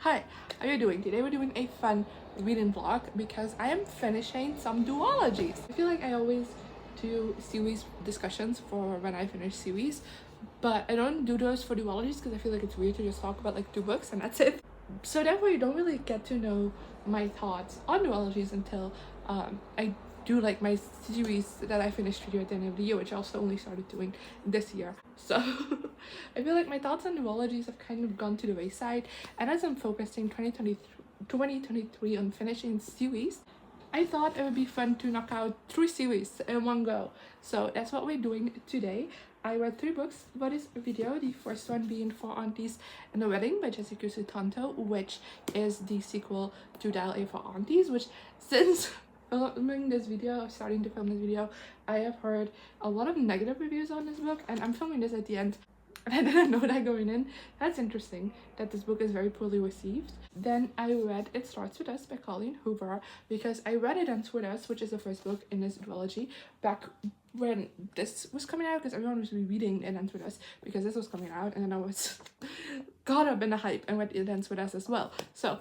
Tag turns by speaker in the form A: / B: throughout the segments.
A: Hi, how are you doing? Today we're doing a fun reading vlog because I am finishing some duologies. I feel like I always do series discussions for when I finish series, but I don't do those for duologies because I feel like it's weird to just talk about like 2 books and that's it. So therefore you don't really get to know my thoughts on duologies until I do like my series that I finished video at the end of the year, which I also only started doing this year. So I feel like my thoughts on duologies have kind of gone to the wayside, and as I'm focusing 2023 on finishing series, I thought it would be fun to knock out 3 series in one go. So that's what we're doing today. I read 3 books for this video, the first one being Four Aunties and a Wedding by Jessica Sutanto, which is the sequel to Dial A for Aunties, which since filming this video, starting to film this video, I have heard a lot of negative reviews on this book, and I'm filming this at the end and I didn't know that going in. That's interesting that this book is very poorly received. Then I read It Starts With Us by Colleen Hoover because I read It Ends With Us, which is the first book in this duology, back when this was coming out, because everyone was rereading It Ends With Us because this was coming out, and then I was caught up in the hype and read It Ends With Us as well. So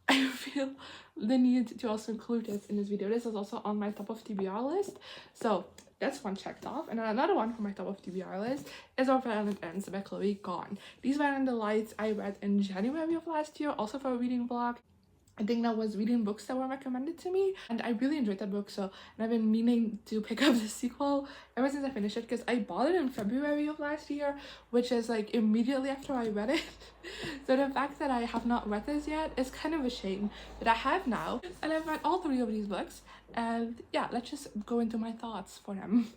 A: I feel the need to also include this in this video. This is also on my top of TBR list, so that's one checked off. And then another one from my top of TBR list is Our Violent Ends by Chloe Gone. These Violent Delights I read in January of last year, also for a reading vlog. I think that was reading books that were recommended to me, and I really enjoyed that book. So, and I've been meaning to pick up the sequel ever since I finished it, because I bought it in February of last year, which is like immediately after I read it. So the fact that I have not read this yet is kind of a shame, but I have now, and I've read all 3 of these books, and yeah, let's just go into my thoughts for them.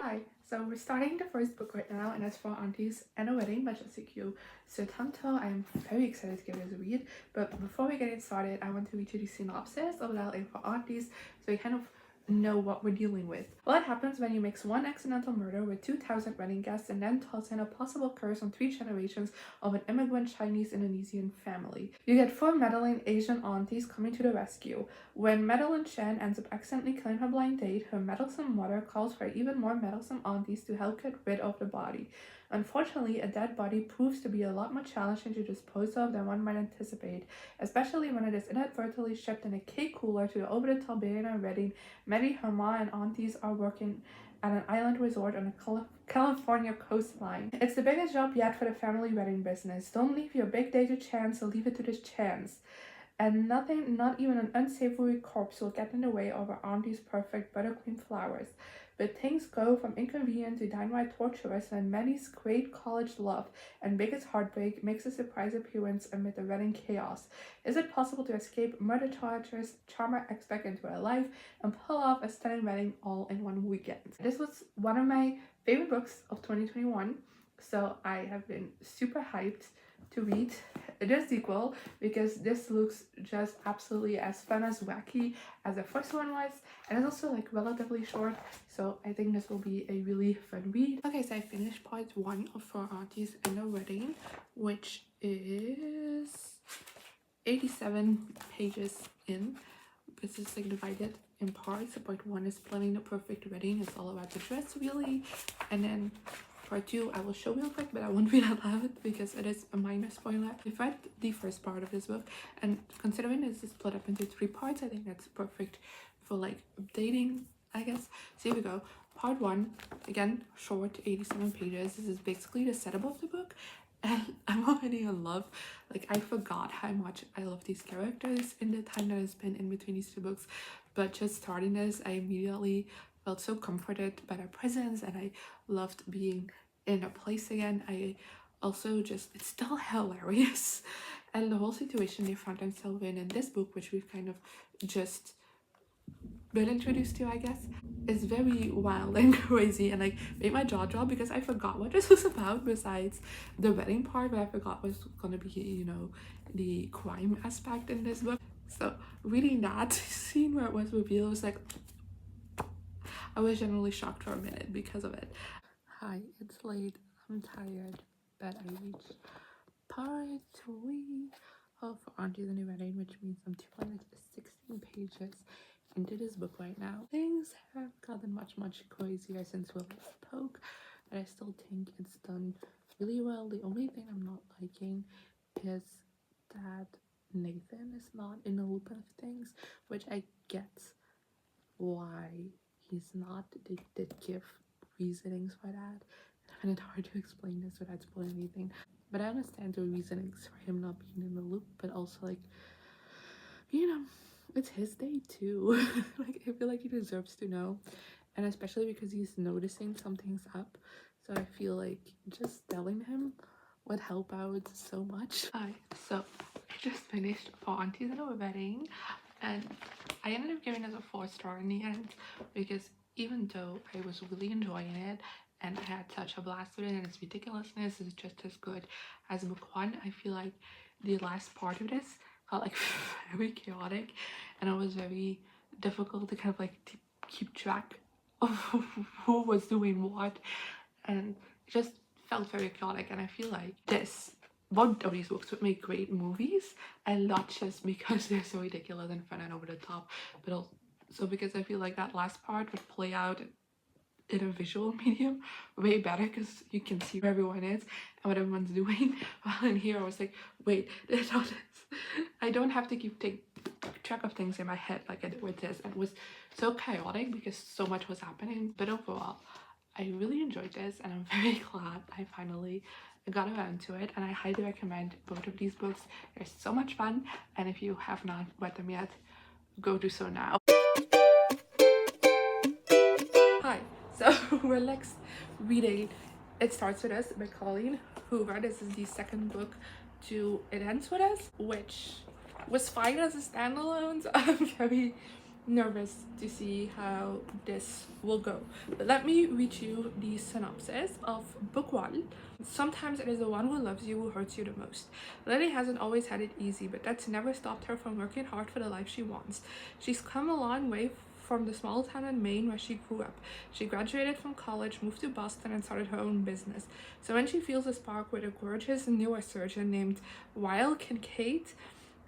A: Hi, so we're starting the first book right now, and it's Four Aunties and a Wedding by Jessica Sutanto. I am very excited to give this a read, but before we get it started, I want to read you the synopsis of Dial A for Aunties so you kind of know what we're dealing with. What happens when you mix one accidental murder with 2,000 wedding guests and then toss in a possible curse on 3 generations of an immigrant Chinese-Indonesian family? You get 4 meddling Asian aunties coming to the rescue. When Madeline Chen ends up accidentally killing her blind date, her meddlesome mother calls for even more meddlesome aunties to help get rid of the body. Unfortunately, a dead body proves to be a lot more challenging to dispose of than one might anticipate, especially when it is inadvertently shipped in a cake cooler to the over-the-top billionaire wedding Maddie, her ma, and aunties are working at an island resort on the California coastline. It's the biggest job yet for the family wedding business. Don't leave your big day to chance, or leave it to the chance. And nothing, not even an unsavory corpse, will get in the way of our auntie's perfect buttercream flowers. But things go from inconvenient to downright torturous when Maddie's great college love and biggest heartbreak makes a surprise appearance amid the wedding chaos. Is it possible to escape murder charges, charm our ex back into her life, and pull off a stunning wedding all in one weekend? This was one of my favorite books of 2021, so I have been super hyped to read the sequel because this looks just absolutely as fun as wacky as the first one was, and it's also like relatively short, so I think this will be a really fun read. Okay, so I finished part 1 of Four Aunties and a Wedding, which is 87 pages in. This is like divided in parts. So part 1 is planning the perfect wedding. It's all about the dress really, and then part 2 I will show real quick, but I won't read out loud because it is a minor spoiler. I've read the first part of this book, and considering this is split up into 3 parts, I think that's perfect for like dating, I guess. So here we go. Part 1, again, short, 87 pages. This is basically the setup of the book, and I'm already in love. Like, I forgot how much I love these characters in the time that has been in between these 2 books, but just starting this, I immediately felt so comforted by their presence, and I loved being in a place again. I also just, it's still hilarious, and the whole situation they find themselves in this book, which we've kind of just been introduced to, I guess, is very wild and crazy, and like made my jaw drop because I forgot what this was about besides the wedding part, but I forgot was gonna be, you know, the crime aspect in this book. So reading that scene where it was revealed was like, I was generally shocked for a minute because of it. Hi, it's late, I'm tired, but I reached part 3 of Aunties and a Wedding, which means I'm 216 pages into this book right now. Things have gotten much crazier since we last spoke, but I still think it's done really well. The only thing I'm not liking is that Nathan is not in the loop of things, which I get why he's not. They did give reasonings for that. I find it hard to explain this without spoiling anything. But I understand the reasonings for him not being in the loop, but also like, you know, it's his day too. Like I feel like he deserves to know. And especially because he's noticing something's up. So I feel like just telling him would help out so much. Hi, so I just finished For Aunties at a Wedding, and I ended up giving it a 4-star in the end because even though I was really enjoying it and I had such a blast with it and its ridiculousness is just as good as book one, I feel like the last part of this felt like very chaotic and it was very difficult to kind of like keep track of who was doing what, and it just felt very chaotic. And I feel like both of these books would make great movies, and not just because they're so ridiculous and fun and over the top, but also because I feel like that last part would play out in a visual medium way better because you can see where everyone is and what everyone's doing. While in here I was like, wait, there's all this. I don't have to keep track of things in my head like I did with this. And it was so chaotic because so much was happening. But overall, I really enjoyed this and I'm very glad I finally got around to it, and I highly recommend both of these books. They're so much fun, and if you have not read them yet, go do so now. Hi, so we're next reading It Starts With Us by Colleen Hoover. This is the second book to It Ends With Us, which was fine as a standalone, so I'm very nervous to see how this will go. But let me read you the synopsis of book one. Sometimes it is the one who loves you who hurts you the most. Lily hasn't always had it easy, but that's never stopped her from working hard for the life she wants. She's come a long way from the small town in Maine where she grew up. She graduated from college, moved to Boston, and started her own business. So when she feels a spark with a gorgeous newer surgeon named Weil Kincaid,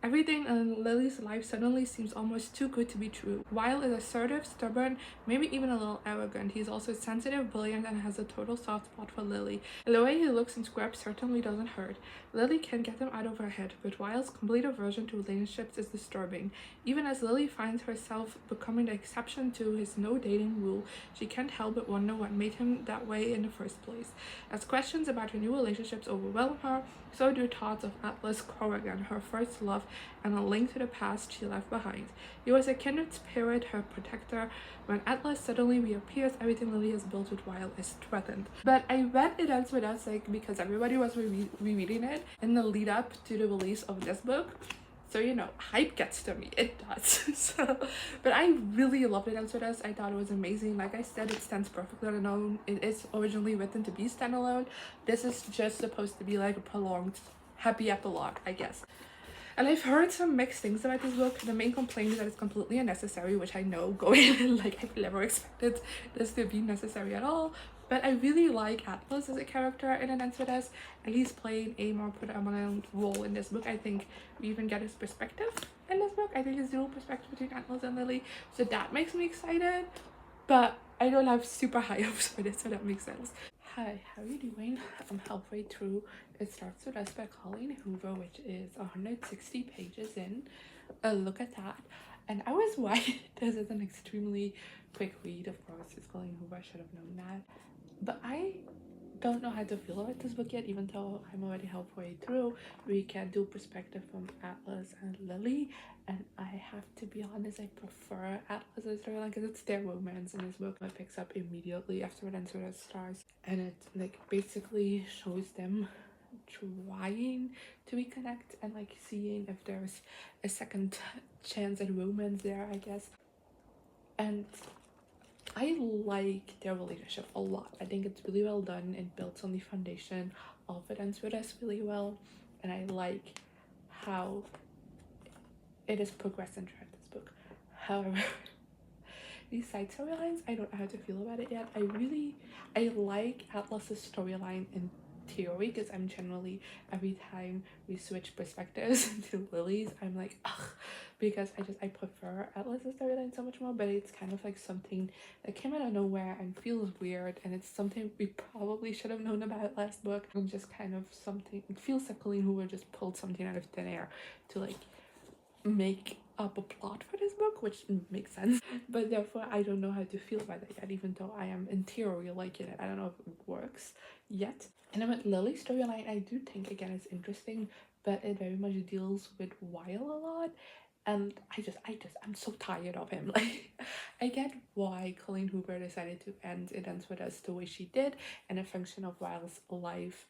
A: everything in Lily's life suddenly seems almost too good to be true. Weil is assertive, stubborn, maybe even a little arrogant. He's also sensitive, brilliant, and has a total soft spot for Lily. The way he looks and squirts certainly doesn't hurt. Lily can't get him out of her head, but Weil's complete aversion to relationships is disturbing. Even as Lily finds herself becoming the exception to his no dating rule, she can't help but wonder what made him that way in the first place. As questions about her new relationships overwhelm her, so do thoughts of Atlas Corrigan, her first love, and a link to the past she left behind. He was a kindred spirit, her protector. When Atlas suddenly reappears, everything Lily has built with Weil is threatened. But I read It Ends With Us because everybody was rereading it in the lead up to the release of this book. So, you know, hype gets to me. It does. But I really loved It Ends With Us. I thought it was amazing. Like I said, it stands perfectly alone. It is originally written to be standalone. This is just supposed to be like a prolonged happy epilogue, I guess. And I've heard some mixed things about this book. The main complaint is that it's completely unnecessary, which I know going in, like I've never expected this to be necessary at all. But I really like Atlas as a character in It Ends With Us, and he's playing a more predominant role in this book. I think we even get his perspective in this book. I think his dual perspective between Atlas and Lily. So that makes me excited. But I don't have super high hopes for this, so that makes sense. Hi, how are you doing? I'm halfway through It Starts With Us by Colleen Hoover, which is 160 pages in. Look at that. And I was worried this is an extremely quick read. Of course, it's Colleen Hoover, I should have known that. But I don't know how to feel about this book yet, even though I'm already halfway through. We can do perspective from Atlas and Lily, and I have to be honest, I prefer Atlas's storyline because it's their romance in this book. It picks up immediately after It Ends With Us starts, and it like basically shows them trying to reconnect and like seeing if there's a second chance at romance there, I guess. And I like their relationship a lot. I think it's really well done. It builds on the foundation of It Ends With Us really well, and I like how it is progressing throughout this book. However, these side storylines, I don't know how to feel about it yet. I like Atlas's storyline in theory, because I'm generally, every time we switch perspectives to Lily's, I'm like, ugh, because I prefer Atlas's storyline so much more, but it's kind of like something that came out of nowhere and feels weird, and it's something we probably should have known about last book, and just kind of something, it feels like Colleen Hoover just pulled something out of thin air to like make up a plot for this book, which makes sense, but therefore I don't know how to feel about it yet, even though I am in theory liking it. I don't know if it works yet. And then with Lily's storyline, I do think again it's interesting, but it very much deals with Weil a lot, and I'm so tired of him. Like, I get why Colleen Hoover decided to end It Ends With Us the way she did, and a function of Weil's life,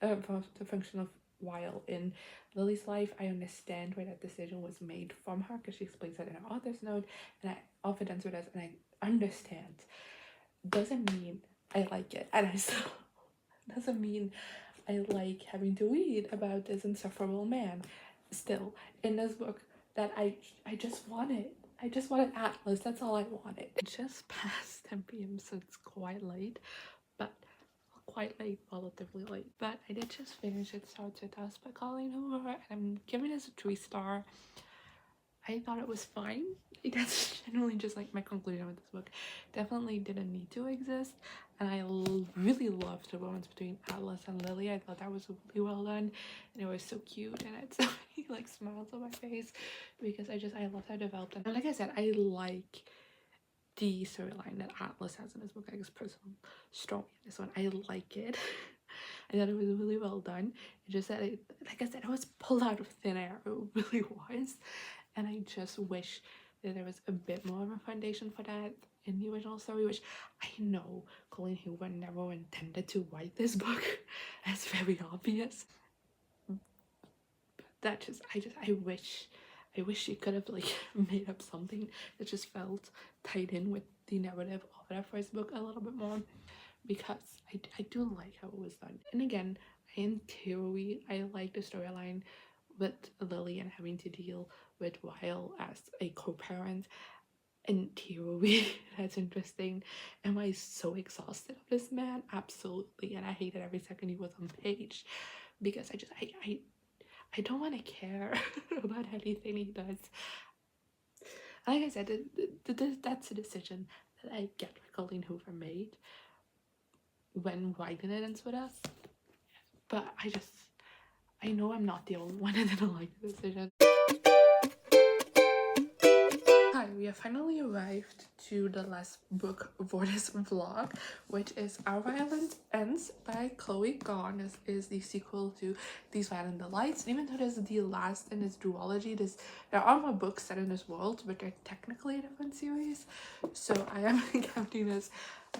A: the function of Weil in Lily's life. I understand why that decision was made from her, because she explains that in her author's note, and I often Ends With Us, and I understand. Doesn't mean I like it, and I still doesn't mean I like having to read about this insufferable man. Still, in this book, that I just wanted. I just wanted Atlas. That's all I wanted. It's just past 10 p.m. so it's quite late, but quite late, relatively late. But I did just finish It Starts With Us by Colleen Hoover, and I'm giving this a 3-star. I thought it was fine. That's generally just like my conclusion with this book. Definitely didn't need to exist, and I really loved the romance between Atlas and Lily. I thought that was really well done, and it was so cute, and it's so many like smiles on my face, because I loved how it developed. And like I said, I like the storyline that Atlas has in this book, like his personal story in this one. I like it. I thought it was really well done. It just that, like I said, it was pulled out of thin air. It really was. And I just wish that there was a bit more of a foundation for that in the original story, which I know Colleen Hoover never intended to write this book. That's very obvious. That just I wish she could have like made up something that just felt tied in with the narrative of that first book a little bit more, because I do like how it was done. And again, in theory, I like the storyline with Lily and having to deal with Weil as a co-parent. In theory, that's interesting. Am I so exhausted of this man? Absolutely. And I hated every second he was on page, because I don't want to care about anything he does. Like I said, that's a decision that I get Colleen Hoover made when writing It Ends With Us. But I know I'm not the only one that didn't like the decision. Hi, we have finally arrived to the last book for this vlog, which is Our Violent Ends by Chloe Gahn. This is the sequel to These Violent Delights. And even though this is the last in this duology, there are more books set in this world, but they're technically a different series. So I am counting this,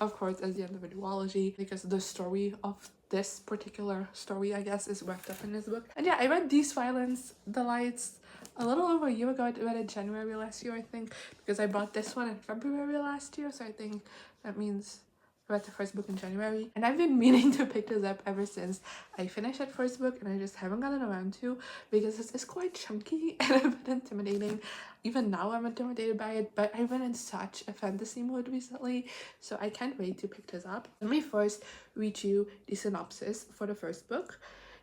A: of course, as the end of a duology, because the story of this particular story, I guess, is wrapped up in this book. And yeah, I read These Violent Delights a little over a year ago. I read it January last year, I think, because I bought this one in February last year, so I think that means I read the first book in January, and I've been meaning to pick this up ever since I finished that first book, and I just haven't gotten around to, because it's quite chunky and a bit intimidating. Even now I'm intimidated by it, but I've been in such a fantasy mood recently, so I can't wait to pick this up. Let me first read you the synopsis for the first book.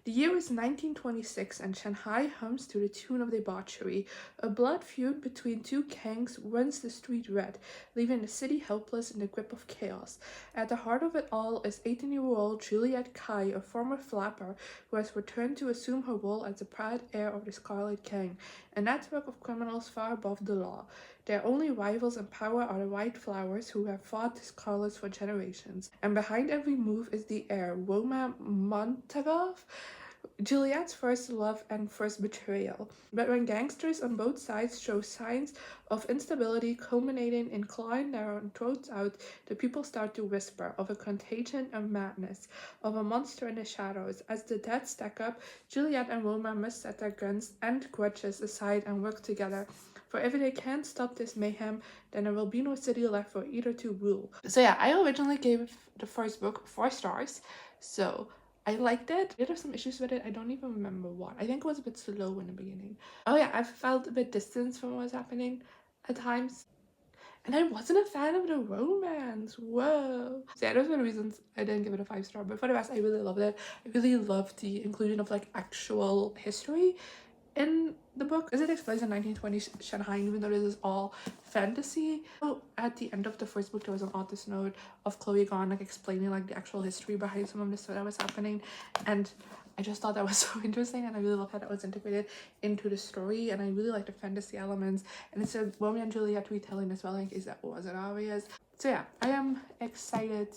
A: The year is 1926, and Shanghai hums to the tune of debauchery. A blood feud between two gangs runs the street red, leaving the city helpless in the grip of chaos. At the heart of it all is 18-year-old Juliet Kai, a former flapper who has returned to assume her role as the proud heir of the Scarlet Gang, a network of criminals far above the law. Their only rivals in power are the White Flowers, who have fought the Scarlets for generations. And behind every move is the heir, Roma Montagov, Juliet's first love and first betrayal. But when gangsters on both sides show signs of instability culminating in clawing their own throats out, the people start to whisper of a contagion of madness, of a monster in the shadows. As the dead stack up, Juliet and Roma must set their guns and grudges aside and work together. For if they can't stop this mayhem, then there will be no city left for either to rule. So yeah, I originally gave the first book 4 stars, so I liked it. There were some issues with it. I don't even remember what. I think it was a bit slow in the beginning. Oh yeah, I felt a bit distant from what was happening at times. And I wasn't a fan of the romance. Whoa. So yeah, those were the reasons I didn't give it a 5-star. But for the rest, I really loved it. I really loved the inclusion of like actual history in the book, because it takes place in 1920s Shanghai, even though this is all fantasy. So at the end of the first book, there was an artist note of Chloe Gone like explaining like the actual history behind some of the stuff that was happening, and I just thought that was so interesting, and I really love how that was integrated into the story, and I really like the fantasy elements, and it's a Romeo and Juliet retelling as well, in case that wasn't obvious. So yeah, I am excited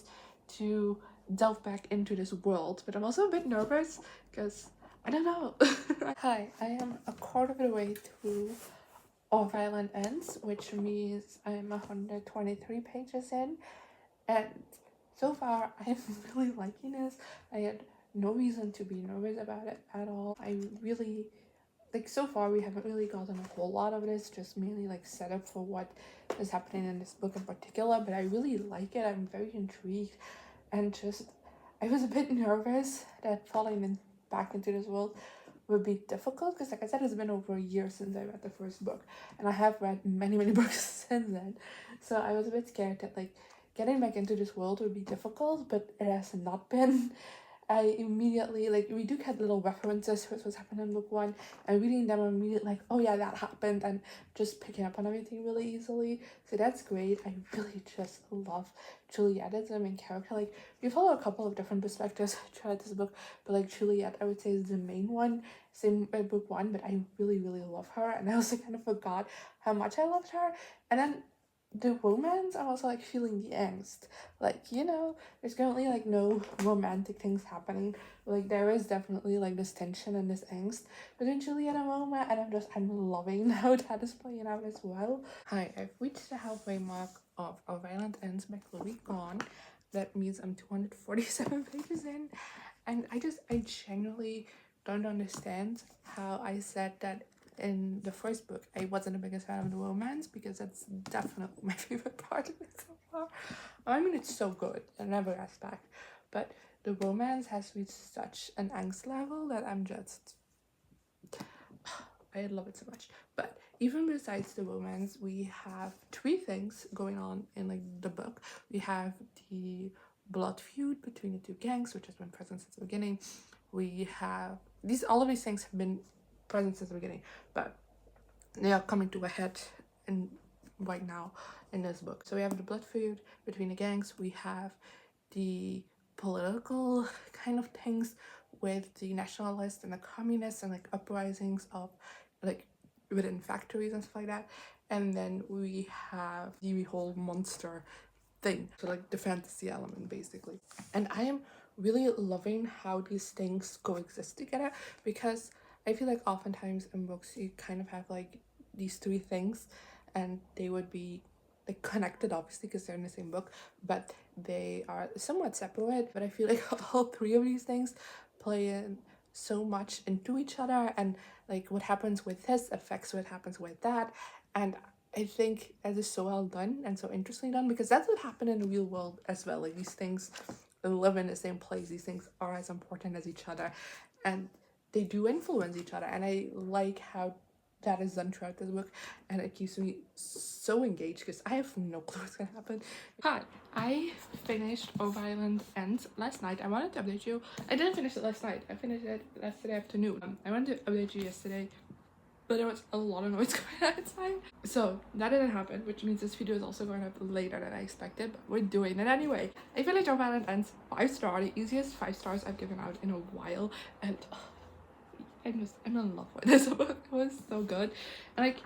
A: to delve back into this world, but I'm also a bit nervous because I don't know. Hi, I am a quarter of the way through All Violent Ends, which means I'm 123 pages in, and so far I'm really liking this. I had no reason to be nervous about it at all. I really like, so far we haven't really gotten a whole lot of this, just mainly like setup for what is happening in this book in particular, but I really like it. I'm very intrigued, and just I was a bit nervous that falling in back into this world would be difficult, because like I said, it's been over a year since I read the first book, and I have read many books since then, so I was a bit scared that like getting back into this world would be difficult, but it has not been. I immediately, like, we do get little references to what's happened in book one, and reading them, I'm immediately like, oh yeah, that happened, and just picking up on everything really easily. So that's great. I really just love Juliet as the main character. Like, we follow a couple of different perspectives throughout this book, but like Juliet, I would say, is the main one. Same with book one, but I really love her, and I also kind of forgot how much I loved her. And then the romance, I'm also like feeling the angst. Like, you know, there's currently like no romantic things happening. Like, there is definitely like this tension and this angst between Juliet and Roma, and I'm loving how that is playing out as well. Hi, I've reached the halfway mark of A Violent Ends by Chloe Gone. That means I'm 247 pages in, and I genuinely don't understand how I said that in the first book I wasn't the biggest fan of the romance, because that's definitely my favorite part of it so far. I mean, it's so good in every aspect, but the romance has reached such an angst level that I love it so much. But even besides the romance, we have three things going on in like the book. We have the blood feud between the two gangs, which has been present since the beginning. We have all of these things have been present since the beginning, but they are coming to a head in right now in this book. So we have the blood feud between the gangs. We have the political kind of things with the nationalists and the communists, and like uprisings of like within factories and stuff like that. And then we have the whole monster thing, so like the fantasy element basically. And I am really loving how these things coexist together, because I feel like oftentimes in books you kind of have like these three things, and they would be like connected obviously because they're in the same book, but they are somewhat separate. But I feel like all three of these things play in so much into each other, and like what happens with this affects what happens with that. And I think that is so well done and so interestingly done, because that's what happened in the real world as well. Like, these things live in the same place, these things are as important as each other, and they do influence each other. And I like how that is done throughout this book, and it keeps me so engaged because I have no clue what's gonna happen. Hi, I finished A Violent Ends last night. I wanted to update you. I didn't finish it last night, I finished it yesterday afternoon. I wanted to update you yesterday, but there was a lot of noise going on outside, so that didn't happen, which means this video is also going up later than I expected, but we're doing it anyway. I finished A Violent Ends 5-star, the easiest 5 stars I've given out in a while, and I'm in love with this book. It was so good, and like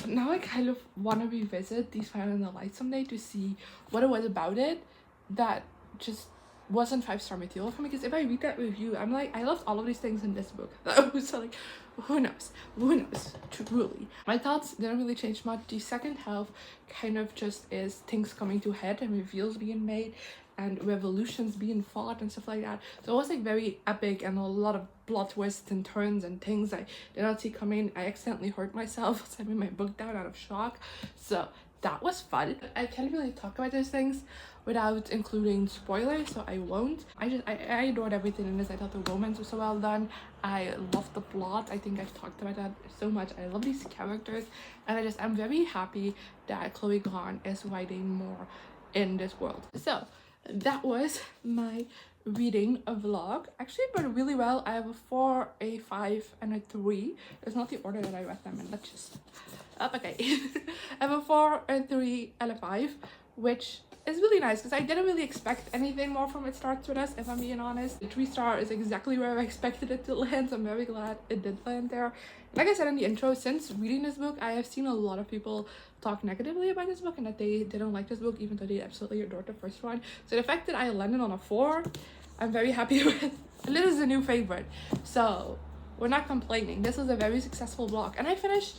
A: now I kind of want to revisit These Fire in the Light someday to see what it was about it that just wasn't 5-star material for me. Because if I read that review, I'm like, I loved all of these things in this book. So like, who knows truly. My thoughts didn't really change much. The second half kind of just is things coming to head and reveals being made and revolutions being fought and stuff like that. So it was like very epic, and a lot of plot twists and turns and things I did not see coming. I accidentally hurt myself setting my book down out of shock, so that was fun. I can't really talk about those things without including spoilers, so I won't. I adored everything in this. I thought the romance was so well done. I loved the plot. I think I've talked about that so much. I love these characters, and I'm very happy that Chloe Gahn is writing more in this world. So that was my reading vlog. Actually it went really well. I have a 4, a 5, and a 3. It's not the order that I read them in. Let's just okay. I have a 4, a 3, and a 5, which is really nice because I didn't really expect anything more from It Starts With Us, if I'm being honest. The 3-star is exactly where I expected it to land, so I'm very glad it did land there. Like I said in the intro, since reading this book, I have seen a lot of people talk negatively about this book and that they didn't like this book, even though they absolutely adored the first one. So the fact that I landed on a 4, I'm very happy with. And this is a new favorite, so we're not complaining. This was a very successful vlog, and I finished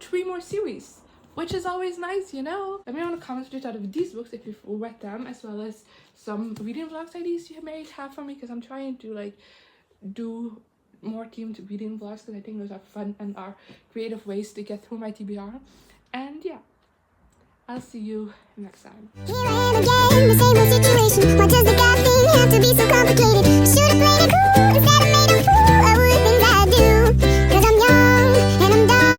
A: 3 more series, which is always nice, you know. Let me know in the comments what you thought of these books, if you've read them, as well as some reading vlogs ideas you may have for me, because I'm trying to like do more themed reading vlogs because I think those are fun and are creative ways to get through my TBR. And yeah, I'll see you next time.
B: Here I am again, the same old situation. Why does the God thing have to be so complicated?